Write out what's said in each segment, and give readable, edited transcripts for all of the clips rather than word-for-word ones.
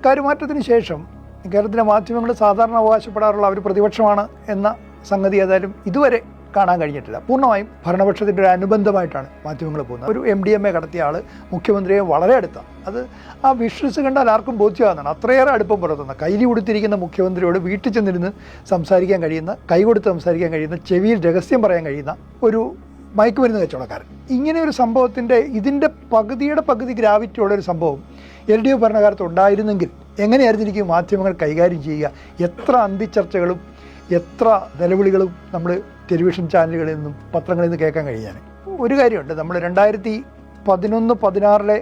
സർക്കാർ മാറ്റത്തിന് ശേഷം കേരളത്തിലെ മാധ്യമങ്ങൾ സാധാരണ അവകാശപ്പെടാറുള്ള അവർ പ്രതിപക്ഷമാണ് എന്ന സംഗതി ഏതായാലും ഇതുവരെ കാണാൻ കഴിഞ്ഞിട്ടില്ല. പൂർണ്ണമായും ഭരണപക്ഷത്തിൻ്റെ ഒരു അനുബന്ധമായിട്ടാണ് മാധ്യമങ്ങൾ പോകുന്നത്. ഒരു MDMA കടത്തിയ ആൾ മുഖ്യമന്ത്രിയെ വളരെ അടുത്താണ്. അത് ആ വിഷ്വൽസ് കണ്ടാൽ ആർക്കും ബോധ്യമാകുന്നതാണ്. അത്രയേറെ അടുപ്പം പുലർത്തുന്ന, കയ്യിൽ കൊടുത്തിരിക്കുന്ന മുഖ്യമന്ത്രിയോട് വീട്ടിൽ ചെന്നിരുന്ന് സംസാരിക്കാൻ കഴിയുന്ന, കൈ കൊടുത്ത് സംസാരിക്കാൻ കഴിയുന്ന, ചെവിയിൽ രഹസ്യം പറയാൻ കഴിയുന്ന ഒരു മയക്കുമരുന്ന് കച്ചവടക്കാരൻ. ഇങ്ങനെ ഒരു സംഭവത്തിൻ്റെ ഇതിൻ്റെ പകുതിയുടെ പകുതി ഗ്രാവിറ്റിയുള്ളൊരു സംഭവം LDF ഭരണകാലത്ത് ഉണ്ടായിരുന്നെങ്കിൽ എങ്ങനെയായിരുന്നിരിക്കും മാധ്യമങ്ങൾ കൈകാര്യം ചെയ്യുക? എത്ര അന്തിച്ചർച്ചകളും എത്ര നിലവിളികളും നമ്മൾ ടെലിവിഷൻ ചാനലുകളിൽ നിന്നും പത്രങ്ങളിൽ നിന്ന് കേൾക്കാൻ കഴിയാൻ. ഒരു കാര്യമുണ്ട്, നമ്മൾ 2011-16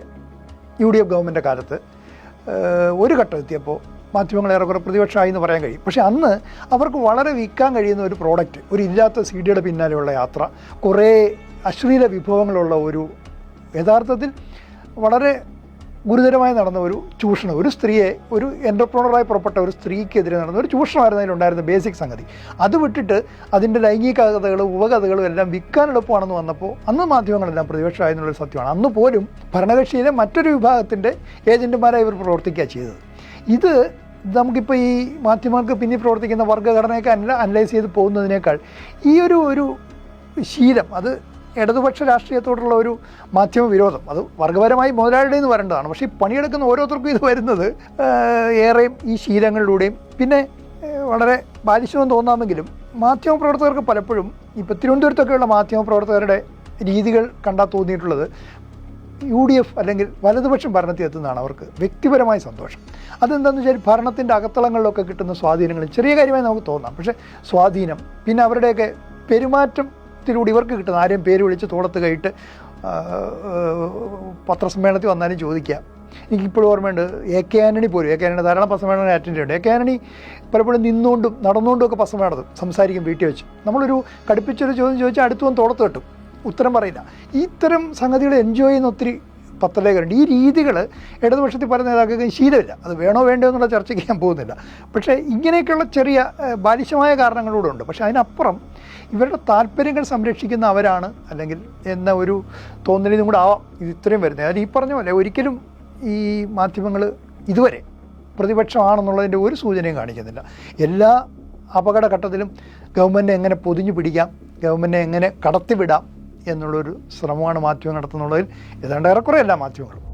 UDF ഗവൺമെൻറ് കാലത്ത് ഒരു ഘട്ടം എത്തിയപ്പോൾ മാധ്യമങ്ങൾ ഏറെക്കുറെ പ്രതിപക്ഷമായി എന്ന് പറയാൻ കഴിയും. പക്ഷേ അന്ന് അവർക്ക് വളരെ വിൽക്കാൻ കഴിയുന്ന ഒരു പ്രോഡക്റ്റ്, ഒരു ഇല്ലാത്ത CD-യുടെ പിന്നാലെയുള്ള യാത്ര, കുറേ അശ്ലീല വിഭവങ്ങളുള്ള ഒരു, യഥാർത്ഥത്തിൽ വളരെ ഗുരുതരമായി നടന്ന ഒരു ചൂഷണം, ഒരു സ്ത്രീയെ, ഒരു എൻ്റർപ്രണറായി പുറപ്പെട്ട ഒരു സ്ത്രീക്കെതിരെ നടന്ന ഒരു ചൂഷണമായിരുന്നു അതിലുണ്ടായിരുന്ന ബേസിക് സംഗതി. അത് വിട്ടിട്ട് അതിൻ്റെ ലൈംഗിക കഥകളും ഉപകഥകളും എല്ലാം വിൽക്കാൻ എളുപ്പമാണെന്ന് വന്നപ്പോൾ അന്ന് മാധ്യമങ്ങളെല്ലാം പ്രതിപക്ഷമായെന്നുള്ളൊരു സത്യമാണ്. അന്ന് പോലും ഭരണകക്ഷിയിലെ മറ്റൊരു വിഭാഗത്തിൻ്റെ ഏജൻറ്റുമാരായി ഇവർ പ്രവർത്തിക്കുക ചെയ്തത്. ഇത് നമുക്കിപ്പോൾ ഈ മാധ്യമങ്ങൾക്ക് പിന്നിൽ പ്രവർത്തിക്കുന്ന വർഗ്ഗഘടനയൊക്കെ അനലൈസ് ചെയ്ത് പോകുന്നതിനേക്കാൾ ഈ ഒരു ശീലം, അത് ഇടതുപക്ഷ രാഷ്ട്രീയത്തോടുള്ള ഒരു മാധ്യമ വിരോധം, അത് വർഗ്ഗപരമായി മുതലാളിയുടെ നിന്ന് വരേണ്ടതാണ്. പക്ഷേ ഈ പണിയെടുക്കുന്ന ഓരോരുത്തർക്കും ഇത് വരുന്നത് ഏറെയും ഈ ശീലങ്ങളിലൂടെയും, പിന്നെ വളരെ ബാലിശമെന്ന് തോന്നാമെങ്കിലും മാധ്യമപ്രവർത്തകർക്ക് പലപ്പോഴും ഇപ്പോൾ തിരുവനന്തപുരത്തൊക്കെയുള്ള മാധ്യമപ്രവർത്തകരുടെ രീതികൾ കണ്ടാൽ തോന്നിയിട്ടുള്ളത് UDF അല്ലെങ്കിൽ വലതുപക്ഷം ഭരണത്തിൽ എത്തുന്നതാണ് അവർക്ക് വ്യക്തിപരമായ സന്തോഷം. അതെന്താണെന്ന് വെച്ചാൽ ഭരണത്തിൻ്റെ അകത്തളങ്ങളിലൊക്കെ കിട്ടുന്ന സ്വാധീനങ്ങൾ ചെറിയ കാര്യമായി നമുക്ക് തോന്നാം. പക്ഷേ സ്വാധീനം, പിന്നെ അവരുടെയൊക്കെ പെരുമാറ്റത്തിലൂടെ ഇവർക്ക് കിട്ടുന്ന, ആരെയും പേര് വിളിച്ച് തോളത്ത് കൈയിട്ട് പത്രസമ്മേളനത്തിൽ വന്നാലും ചോദിക്കുക. എനിക്കിപ്പോഴും ഓർമ്മയുണ്ട്, AK ആൻ്റണി പോലും, AK ആൻ്റണി ധാരാളം പത്രസമ്മേളനം അറ്റൻഡ് ചെയ്യുന്നുണ്ട്. AK ആൻ്റണി പലപ്പോഴും നിന്നുകൊണ്ടും നടന്നുകൊണ്ടും ഒക്കെ പത്രസമ്മേളനം സംസാരിക്കും വീട്ടിൽ വെച്ച്. നമ്മളൊരു കടുപ്പിച്ചൊരു ചോദ്യം ചോദിച്ചാൽ അടുത്ത് വന്ന് തോളത്ത് കെട്ടും, ഉത്തരം പറയില്ല. ഇത്തരം സംഗതികൾ എൻജോയ് ചെയ്യുന്ന ഒത്തിരി പത്രലേഖകരുണ്ട്. ഈ രീതികൾ ഇടതുപക്ഷത്തിൽ പല നേതാക്കൾക്ക് ശീലമില്ല. അത് വേണോ വേണ്ടോ എന്നുള്ള ചർച്ചയ്ക്ക് ഞാൻ പോകുന്നില്ല. പക്ഷേ ഇങ്ങനെയൊക്കെയുള്ള ചെറിയ ബാലിശമായ കാരണങ്ങളൂടെ ഉണ്ട്. പക്ഷേ അതിനപ്പുറം ഇവരുടെ താല്പര്യങ്ങൾ സംരക്ഷിക്കുന്ന അവരാണ് അല്ലെങ്കിൽ എന്ന ഒരു തോന്നലിനും കൂടെ ആവാം ഇത് ഇത്രയും വരുന്നത്. അതിന് ഈ പറഞ്ഞ പോലെ ഒരിക്കലും ഈ മാധ്യമങ്ങൾ ഇതുവരെ പ്രതിപക്ഷമാണെന്നുള്ളതിൻ്റെ ഒരു സൂചനയും കാണിക്കുന്നില്ല. എല്ലാ അപകടഘട്ടത്തിലും ഗവൺമെൻറ് എങ്ങനെ പൊതിഞ്ഞു പിടിക്കാം, ഗവൺമെൻറ് എങ്ങനെ കടത്തിവിടാം എന്നുള്ളൊരു ശ്രമമാണ് മാധ്യമം നടത്തുന്നുള്ളതിൽ ഏതാണ്ട് ഏറെക്കുറെ എല്ലാ മാധ്യമങ്ങളും